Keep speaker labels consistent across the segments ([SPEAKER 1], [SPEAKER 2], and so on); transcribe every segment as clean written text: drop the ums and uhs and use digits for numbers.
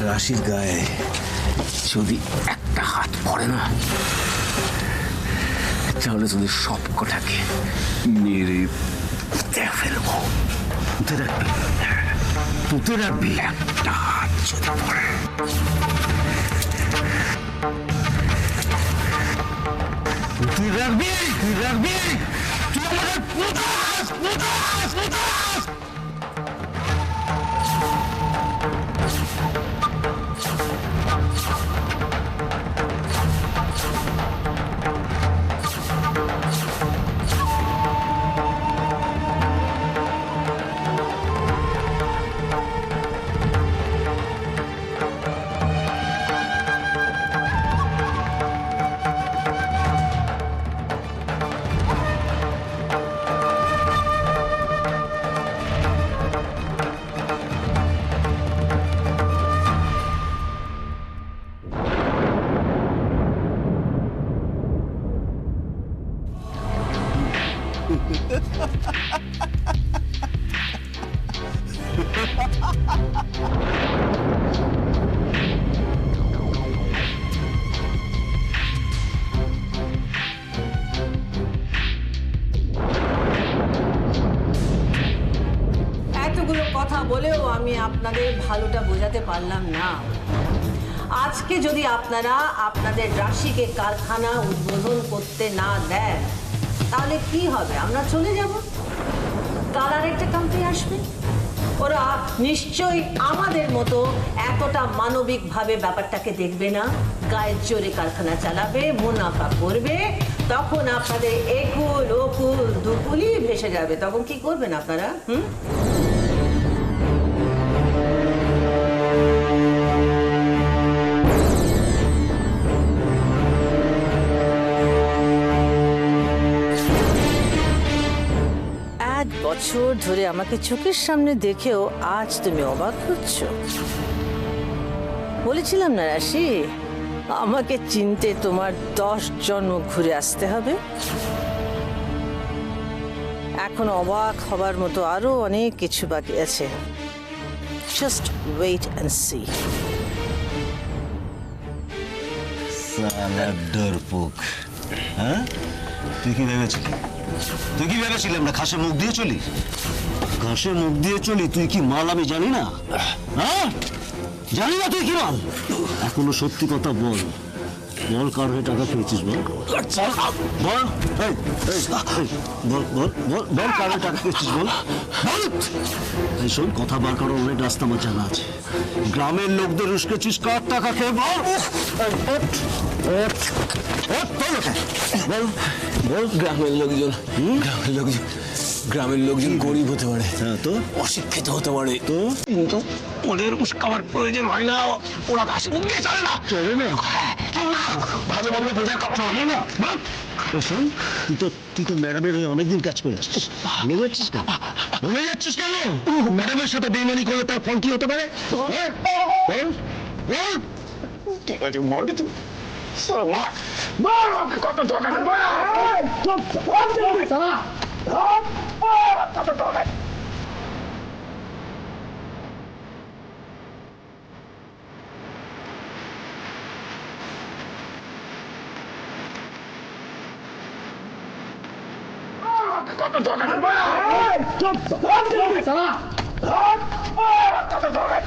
[SPEAKER 1] রাশির গায়ে যদি একটা হাত পড়ে না, তাহলে তোদের সব কটাকে মেরে পুঁতে ফেলবো। পুঁতে রাখবি, পুঁতে রাখবি। একটা হাত যদি পড়ে, তুই রাখবি, তুই রাখবি, তুই আমাদের পুঁতাস, পুঁতাস, পুঁতাস।
[SPEAKER 2] এতগুলো কথা বলেও আমি আপনাদের ভালোটা বোঝাতে পারলাম না। আজকে যদি আপনারা আপনাদের রাশিকে কারখানা উদ্বোধন করতে না দেন, তাহলে কি হবে? আমরা চলে যাব, কাল আর একটা কোম্পানি আসবে। ওরা নিশ্চয়ই আমাদের মতো এতটা মানবিকভাবে ব্যাপারটাকে দেখবে না, গায়ের জোরে কারখানা চালাবে, মুনাফা করবে। তখন আপনাদের একুল ওকুল দুকুলই ভেসে যাবে। তখন কি করবেন আপনারা? বছর ধরে আমাকে চোখের সামনে দেখেও আজ তুমি অবাক হচ্ছ। বলেছিলাম না রাশি, আমাকে চিনতে তোমার 10 জন্ম ঘুরে আসতে হবে। এখন অবাক হবার মতো আরো অনেক কিছু বাকি আছে। Just wait and see.
[SPEAKER 1] সালা ডরপোক, হ্যাঁ? তুই কি ভেবেছিলি? তুই কি ভেবেছিলি আমরা ঘাসে মুখ দিয়ে চলি? ঘাসে মুখ দিয়ে চলি? তুই কি মাল আমি জানি না? হ্যাঁ, জানি না তুই কি মাল? এখনো সত্যি কথা বল, বল কার হয়ে টাকা পেয়েছিস? বল বল, বল বল বল বল কার হয়ে টাকা পেয়েছিস? বল বল। এই শোন, কথা বার করার অনেক রাস্তা আমার জানা আছে। গ্রামের লোকদের উস্কেছিস কার টাকা খেয়ে? বল বল বল।
[SPEAKER 3] গ্রামের লোকজন গরিব হতে পারে,
[SPEAKER 1] হ্যাঁ তো
[SPEAKER 3] অশিক্ষিত হতে পারে,
[SPEAKER 1] তো
[SPEAKER 3] কিন্তু ওদের উস্কাবার প্রয়োজন হয় না। ওরা ঘাসে মুখ দিয়ে চলে না,
[SPEAKER 1] চলে না।
[SPEAKER 3] ভালো ভালো বোঝার কথা হবে না।
[SPEAKER 1] শোন, তুই তো ম্যাডামের হয়ে অনেকদিন কাজ করে আসছিস, ভেবে যাচ্ছিস কেন?
[SPEAKER 3] ভেবে যাচ্ছিস কেন? ম্যাডামের সাথে বেইমানি করলে তার ফল কি হতে পারে? ঠিক আছে, বল তুই। কত দরকার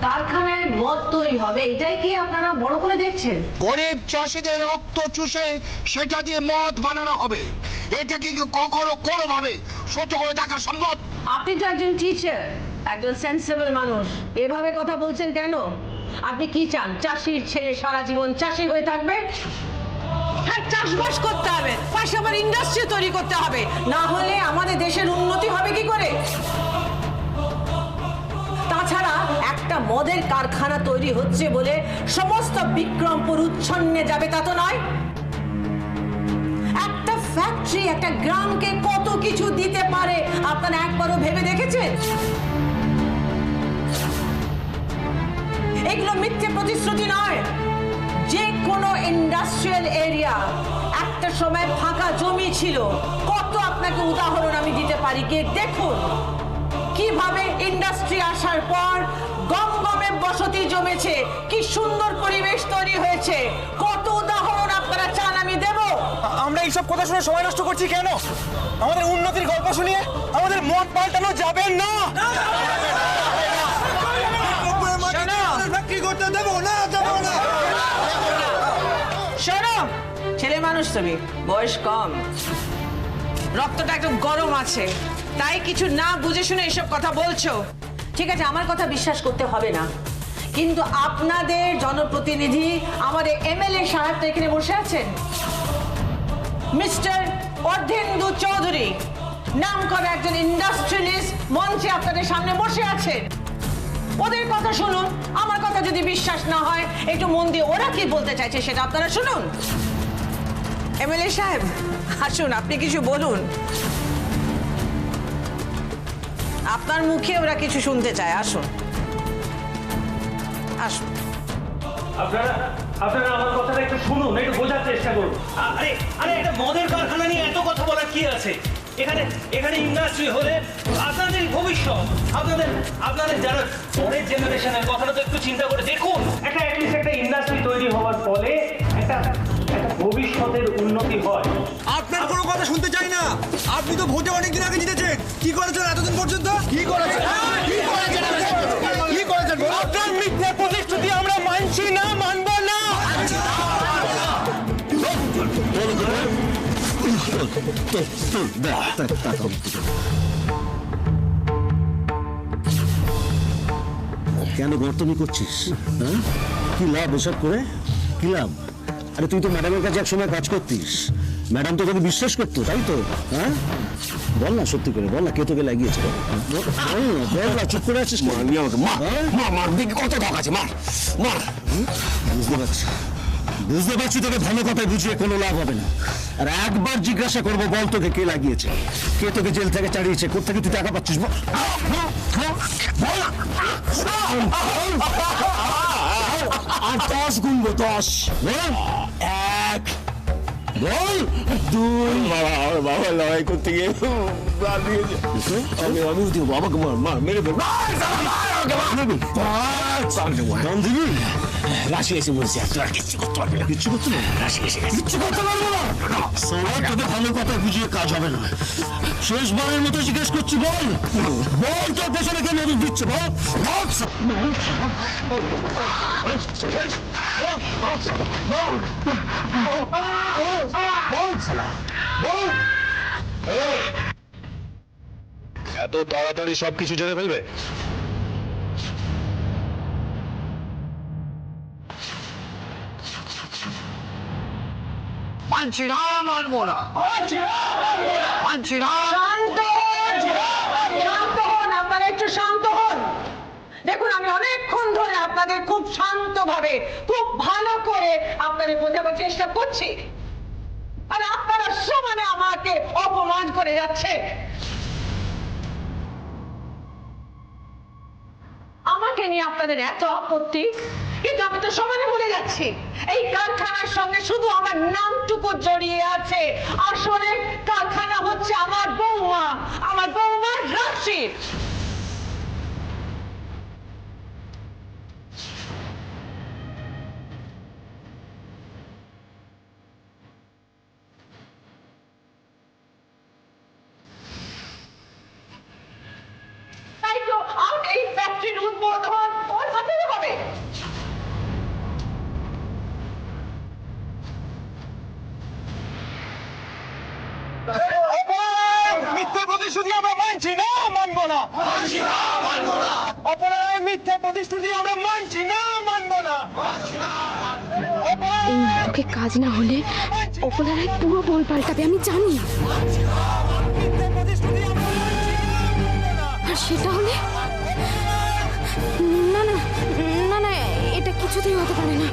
[SPEAKER 2] কারখানায় মদ তৈরি হবে, এটাই কি আপনারা বড় করে দেখছেন?
[SPEAKER 3] গরিব চাষিদের রক্ত চুষে সেটা দিয়ে মদ বানানো হবে। এটা কিন্তু কখনো কোনোভাবে সহ্য করে দেখা সম্ভব?
[SPEAKER 2] আপনি তো একজন টিচার, একজন সেন্সিবল মানুষ, এভাবে কথা বলছেন কেন? আপনি কি চান চাষির ছেলে সারা জীবন চাষি হয়ে থাকবে? হ্যাঁ, চাষবাস করতে হবে, পাশাপাশি ইন্ডাস্ট্রি তৈরি করতে হবে, না হলে আমাদের দেশের উন্নতি হবে কি করে? তাছাড়া একটা মদের কারখানা তৈরি হচ্ছে বলে সমস্ত বিক্রমপুর উচ্ছন্নে যাবে তা তো নয়। একটা ফ্যাক্টরি একটা গ্রামকে কত কিছু দিতে পারে আপনারা একবারও ভেবে দেখেছেন? এগুলো মিথ্যে প্রতিশ্রুতি নয়। যে কোনো ইন্ডাস্ট্রিয়াল এরিয়া একটা সময় ফাঁকা জমি ছিল, কত আপনাকে উদাহরণ আমি দিতে পারি, গিয়ে দেখুন কিভাবে ইন্ডাস্ট্রি আসার পর জনবসতি জমেছে, কি সুন্দর পরিবেশ তৈরি হয়েছে, কত উদাহরণ আপনারা চান আমি দেব?
[SPEAKER 4] আমরা এইসব কথা শুনে সময় নষ্ট করছি কেন? আমাদের উন্নতির গল্প শুনিয়ে আমাদের মত পাল্টানো যাবে না।
[SPEAKER 2] শোনো, ছেলে মানুষ তুমি, বয়স কম, রক্তটা একটু গরম আছে, তাই কিছু না বুঝে শুনে এসব কথা বলছো। ঠিক আছে, আমার কথা বিশ্বাস করতে হবে না, কিন্তু আপনাদের জনপ্রতিনিধি আমাদের এমএলএ সাহেব তো এখানে বসে আছেন, মিস্টার অর্ধেন্দু চৌধুরী, নাম করা একজন ইন্ডাস্ট্রিয়ালিস্ট মঞ্চে আপনাদের সামনে বসে আছেন। ওদের কথা শুনুন, আমার কথা যদি বিশ্বাস না হয় একটু মন দিয়ে ওরা কি বলতে চাইছে সেটা আপনারা শুনুন। এমএলএ সাহেব আসুন, আপনি কিছু বলুন, আপনার মুখে ওরা কিছু শুনতে চায়, আসুন আসুন।
[SPEAKER 5] আপনারা আপনারা আমার কথাটা একটু শুনুন, একটু বোঝার চেষ্টা করুন। আরে আরে এটা মদের কারখানা নিয়ে এত কথা বলার কি আছে? এখানে এখানে ইন্ডাস্ট্রি হলে আপনাদের ভবিষ্যৎ, আপনাদের আপনাদের যারা পরের জেনারেশনের কথাটা তো একটু চিন্তা করে দেখুন। একটা অ্যাটলিস্ট একটা ইন্ডাস্ট্রি তৈরি হওয়ার ফলে একটা একটা ভবিষ্যতের উন্নতি হয়।
[SPEAKER 4] আপনার কোনো কথা শুনতে চাই না। আপনি তো ভোটে অনেকদিন আগে জিতেছেন, কি করেছেন এতদিন পর্যন্ত? কি করেছেন? আপনার মিথ্যা প্রতিশ্রুতি আমরা মানছি না, মানব না।
[SPEAKER 1] কেন গর্তমি করছিস? হ্যাঁ, কি লাভ এসব করে? কি লাভ? আরে তুই তো ম্যাডামের কাছে এক সময় কাজ করতিস, ম্যাডাম তো তোকে বিশ্বাস করতো, তাই তো? হ্যাঁ, বল না, সত্যি করে বল না, কে তোকে লাগিয়েছে? বল না, চুপ করে আছিস। বুঝতে পারছি তোকে ভালো কথায় বুঝিয়ে কোনো লাভ হবে না। আর একবার জিজ্ঞাসা করবো, বল তোকে কে লাগিয়েছে, কে তোকে জেল থেকে তাড়িয়েছে, কোথেকে তুই টাকা পাচ্ছিস? আর 10 গুনবো, 10। এক, বল, দুই। বাবা লড়াই করতে গিয়ে আমি বাবাকে মেরে ফেলবো। গান দিবি? রাশি এসে বলছি, কিচ্ছু করতে পারবে না। কিচ্ছু করতে পারবে? রাশি এসে কিচ্ছু করতে পারবো না। তোকে ভালো কথা বুঝিয়ে কাজ হবে না। শেষবারের মতো জিজ্ঞেস করছি, বল বল তোর পেছনে কে নজর দিচ্ছে? বল।
[SPEAKER 3] এত তাড়াতাড়ি সবকিছু জেনে ফেলবে? মানছি না, মানবো না, মানছি না।
[SPEAKER 2] শান্ত হন, আপনারা একটু শান্ত হন। দেখুন, আমি অনেকক্ষণ ধরে আপনাদের খুব শান্তভাবে, খুব ভালো করে আপনাদের বোঝাবার চেষ্টা করছি, আর আপনারা সমানে আমাকে অপমান করে যাচ্ছে। আমাকে নিয়ে আপনাদের এত আপত্তি, কিন্তু আমি তো সমানে বলে যাচ্ছি এই কারখানার সঙ্গে শুধু আমার নামটুকু জড়িয়ে আছে। আসলে কারখানা হচ্ছে আমার বৌমা, আমার বৌমার রাশি। তাই তো এই ফ্যাক্টরির উদ্বোধন ওর হাতেই হবে।
[SPEAKER 4] মিথ্যা প্রতিশ্রুতি আমরা মানছি না, মানবো না। অপরাধের মিথ্যা প্রতিশ্রুতি আমরা মানছি না, মানবো না।
[SPEAKER 6] এই নাটকে কাজ না হলে অপরাধের পুরো বল পাল্টাবে, আমি জানি। আর সেটা হলে না না না না, এটা কিছুতেই হতে পারে না।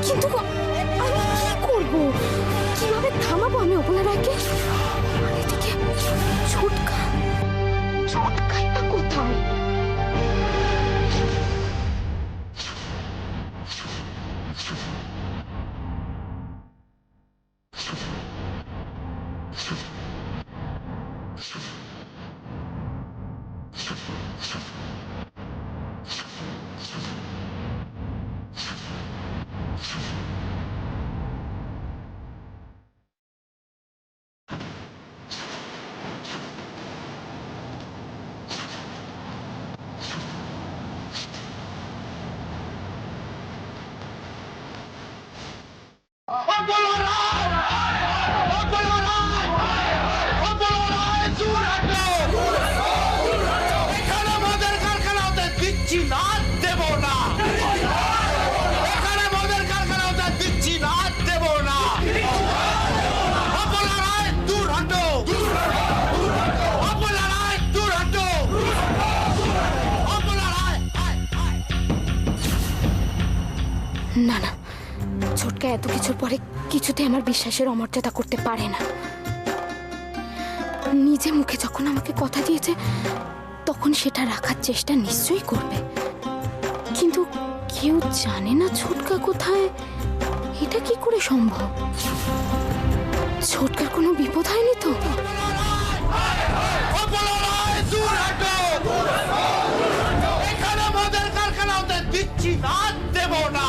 [SPEAKER 6] কিন্তু আমি কি করবো, কিভাবে থামাবো আমি অপরাধকে? আর এদিকে ছোটকাই বা কোথায়?
[SPEAKER 3] অপলা রায়! অপলা রায়! অপলা রায়, দূর হাঁটো! এখানে মদের কারখানা হতে দিচ্ছি না, দেব না! এখানে মদের কারখানা হতে দিচ্ছি না, দেব না! অপলা রায়, দূর হাঁটো! অপলা রায়, দূর হাঁটো! অপলা রায়, আয়, আয়!
[SPEAKER 6] না না, ছোটকা এত কিছুর পরে কিছুতে আমার বিশ্বাসের অমর্যাদা করতে পারে না। নিজে মুখে যখন আমাকে কথা দিয়েছে তখন সেটা রাখার চেষ্টা নিশ্চয়ই করবে, কিন্তু কেউ জানে না ছোটকা কোথায়। এটা কি করে সম্ভব? ছোটকার কোনো বিপদ হয়নি তো?
[SPEAKER 3] অপলা রায়, দূর হাঁটো! এখানে মদের কারখানা হতে দিচ্ছি না, দেব না!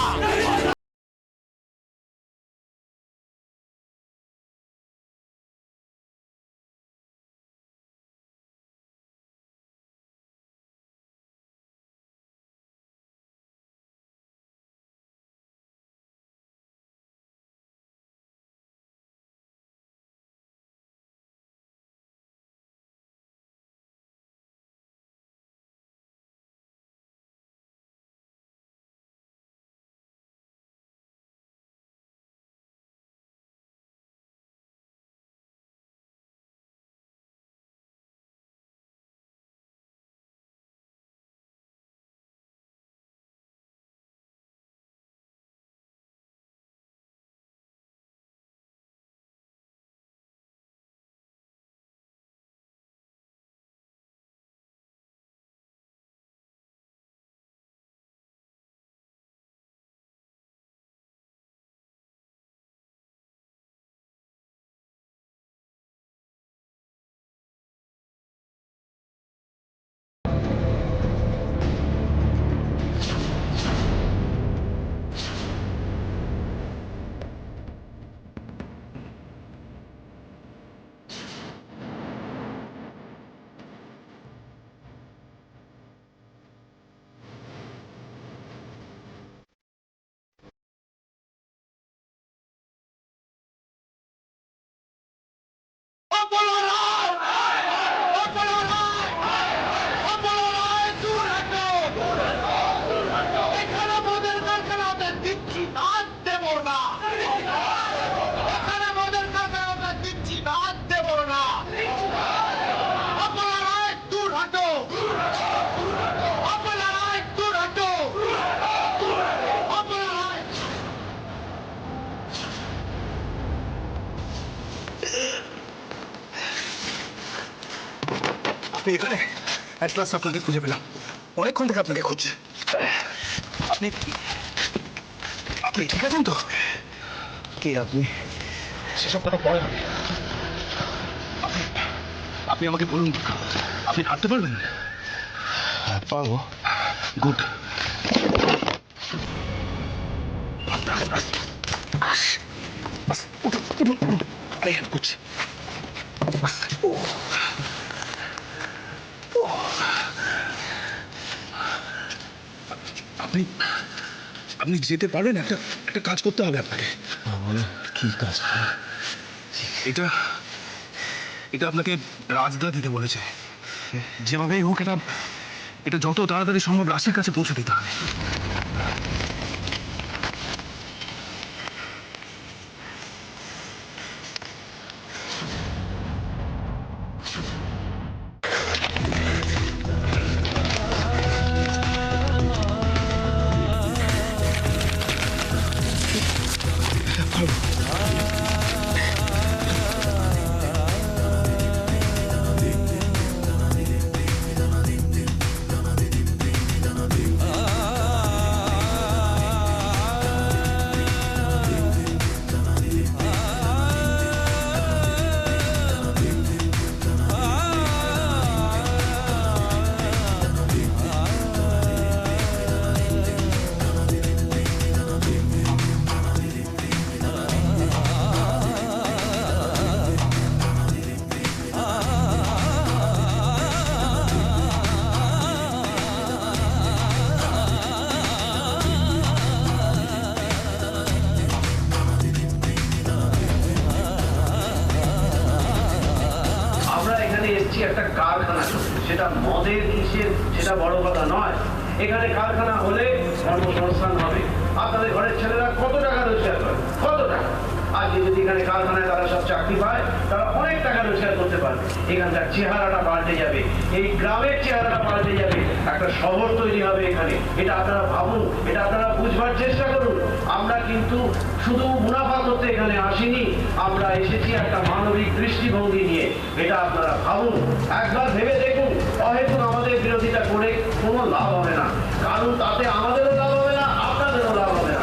[SPEAKER 3] অপলা রায়! অপলা রায়! অপলা রায়, দূর হাঁটো! এখানে মদের কারখানা হতে দিচ্ছি না, দেব না! এখানে মদের কারখানা হতে দিচ্ছি না, দেব না! অপলা রায়, দূর হাঁটো! অপলা রায়, দূর হাঁটো! অপলা রায়!
[SPEAKER 4] আপনি এখানে? অ্যাট লাস্ট আপনাকে খুঁজে পেলাম। অনেকক্ষণ থেকে আপনাকে খুঁজছে। আপনি আপনি ঠিক আছেন তো?
[SPEAKER 1] কে আপনি?
[SPEAKER 4] সেসব কথা পরে হবে। আপনি আমাকে বলুন, আপনি হাঁটতে পারবেন?
[SPEAKER 1] হ্যাঁ, পারবো।
[SPEAKER 4] গুড। আরে হেল্প করছি। আপনি আপনি যেতে পারবেন? একটা একটা কাজ করতে হবে আপনাকে।
[SPEAKER 1] কি কাজ?
[SPEAKER 4] এটা এটা আপনাকে রাজদা দিতে বলেছে। যেভাবেই হোক এটা এটা যত তাড়াতাড়ি সম্ভব রাশির কাছে পৌঁছে দিতে হবে।
[SPEAKER 5] সেটা বড় কথা নয়। এখানে কারখানা হলে কর্মসংস্থান হবে। আপনাদের ঘরের ছেলেরা কত টাকা রোজগার করে, কত টাকা। আজকে যদি এখানে কারখানায় তারা সব চাকরি পায়, তারা অনেক টাকা রোজগার করতে পারবে। এখানকার চেহারাটা পাল্টে যাবে, এই গ্রামের চেহারাটা পাল্টে যাবে, একটা শহর তৈরি হবে এখানে। এটা আপনারা ভাবুন, এটা আপনারা বুঝবার চেষ্টা করুন। আমরা কিন্তু শুধু মুনাফা করতে এখানে আসিনি, আমরা এসেছি একটা মানবিক দৃষ্টিভঙ্গি নিয়ে। এটা আপনারা ভাবুন, একবার ভেবে দেখুন। অহেতুক আমাদের বিরোধিতা করে কোনো লাভ হবে না, কারণ তাতে আমাদেরও লাভ হবে না, আপনাদেরও লাভ হবে না।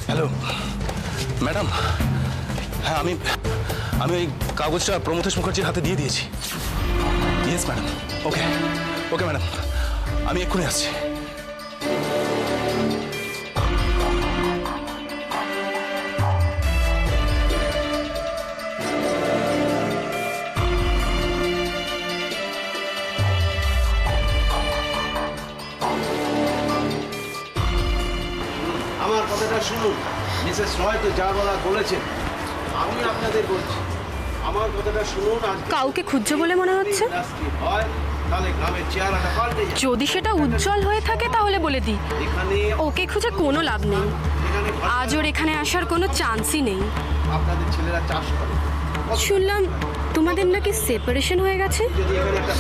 [SPEAKER 4] হ্যালো ম্যাডাম, হ্যাঁ আমি ওই কাগজটা প্রমথেশ মুখার্জির হাতে দিয়ে দিয়েছি। ইয়েস ম্যাডাম, ওকে ওকে ম্যাডাম, আমি এক্ষুনি আসছি।
[SPEAKER 7] আমার কথাটা শুনুন, মিসেস রয় তো যা বলা বলেছেন, আমি আপনাদের বলছি আমার কথাটা শুনুন।
[SPEAKER 8] কাউকে খুঁজছো বলে মনে হচ্ছে?
[SPEAKER 7] হয় তাহলে গ্রামের চেহারাটা পাল্টে যাবে।
[SPEAKER 8] যদি সেটা উজ্জ্বল হয়ে থাকে তাহলে বলে দিই,
[SPEAKER 7] এখানে
[SPEAKER 8] ওকে খুঁজে কোনো লাভ নেই। আজ ওর এখানে আসার কোনো চান্সই নেই।
[SPEAKER 7] আপনাদের ছেলেরা চাষ করে,
[SPEAKER 8] শুনলাম তোমাদের নাকি সেপারেশন হয়ে গেছে।
[SPEAKER 7] যদি এখানে একটা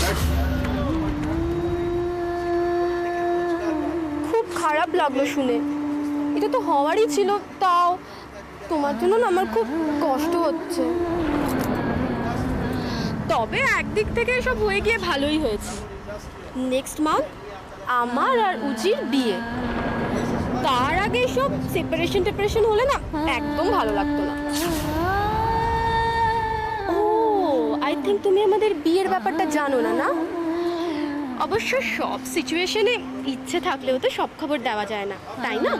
[SPEAKER 8] খুব খারাপ লাগলো শুনে। এটা তো হওয়ারই ছিল, তাও তোমার জন্য না আমার খুব কষ্ট হচ্ছে। তবে একদিক থেকে এসব হয়ে গিয়ে ভালোই হয়েছে। নেক্সট মান্থ আমার আর উজির বিয়ে, তার আগে এসব সেপারেশন হলে না একদম ভালো লাগতো না। ও আই থিঙ্ক তুমি আমাদের বিয়ের ব্যাপারটা জানো না, না? অবশ্য সব সিচুয়েশনে ইচ্ছে থাকলেও তো সব খবর দেওয়া যায় না, তাই না?